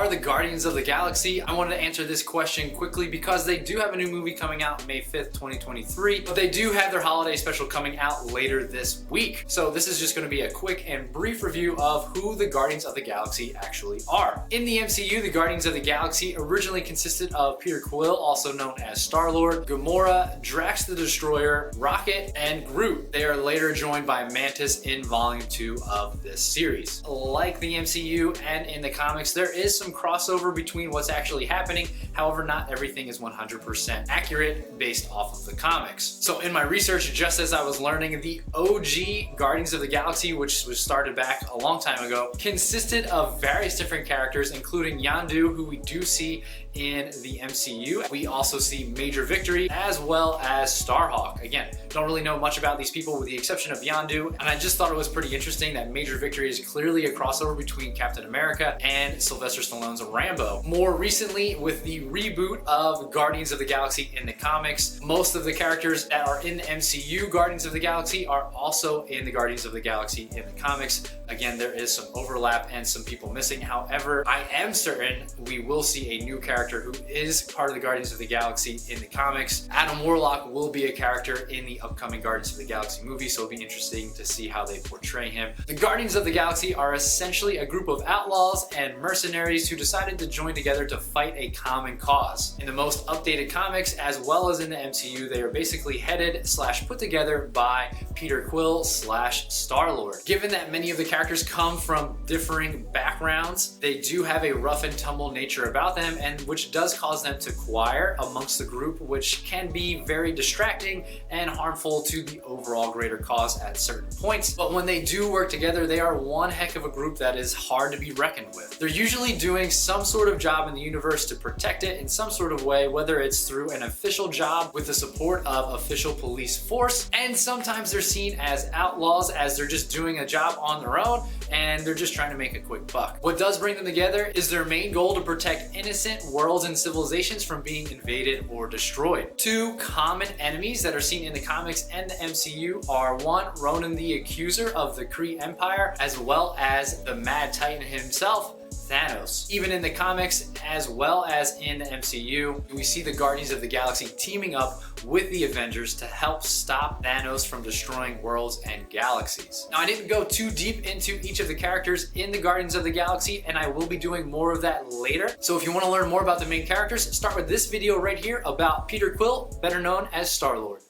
are the Guardians of the Galaxy? I wanted to answer this question quickly because they do have a new movie coming out May 5th, 2023, but they do have their holiday special coming out later this week. So this is just going to be a quick and brief review of who the Guardians of the Galaxy actually are. In the MCU, the Guardians of the Galaxy originally consisted of Peter Quill, also known as Star-Lord, Gamora, Drax the Destroyer, Rocket, and Groot. They are later joined by Mantis in Volume 2 of this series. Like the MCU and in the comics, there is some crossover between what's actually happening. However, not everything is 100% accurate based off of the comics. So in my research, just as I was learning, the OG Guardians of the Galaxy, which was started back a long time ago, consisted of various different characters, including Yondu, who we do see in the MCU. We also see Major Victory as well as Starhawk. Again, don't really know much about these people with the exception of Yondu, and I just thought it was pretty interesting that Major Victory is clearly a crossover between Captain America and Sylvester Stallone's Rambo. More recently, with the reboot of Guardians of the Galaxy in the comics, most of the characters that are in the MCU Guardians of the Galaxy are also in the Guardians of the Galaxy in the comics. Again, there is some overlap and some people missing. However, I am certain we will see a new character who is part of the Guardians of the Galaxy in the comics. Adam Warlock will be a character in the upcoming Guardians of the Galaxy movie, so it'll be interesting to see how they portray him. The Guardians of the Galaxy are essentially a group of outlaws and mercenaries who decided to join together to fight a common cause. In the most updated comics, as well as in the MCU, they are basically headed / put together by Peter Quill / Star-Lord. Given that many of the characters come from differing backgrounds, they do have a rough and tumble nature about them, and which does cause them to choir amongst the group, which can be very distracting and harmful to the overall greater cause at certain points. But when they do work together, they are one heck of a group that is hard to be reckoned with. They're usually doing some sort of job in the universe to protect it in some sort of way, whether it's through an official job with the support of official police force, and sometimes they're seen as outlaws, as they're just doing a job on their own and they're just trying to make a quick buck. What does bring them together is their main goal to protect innocent worlds and civilizations from being invaded or destroyed. Two common enemies that are seen in the comics and the MCU are one, Ronan the Accuser of the Kree Empire, as well as the Mad Titan himself, Thanos. Even in the comics as well as in the MCU, we see the Guardians of the Galaxy teaming up with the Avengers to help stop Thanos from destroying worlds and galaxies. Now, I didn't go too deep into each of the characters in the Guardians of the Galaxy, and I will be doing more of that later. So if you want to learn more about the main characters, start with this video right here about Peter Quill, better known as Star-Lord.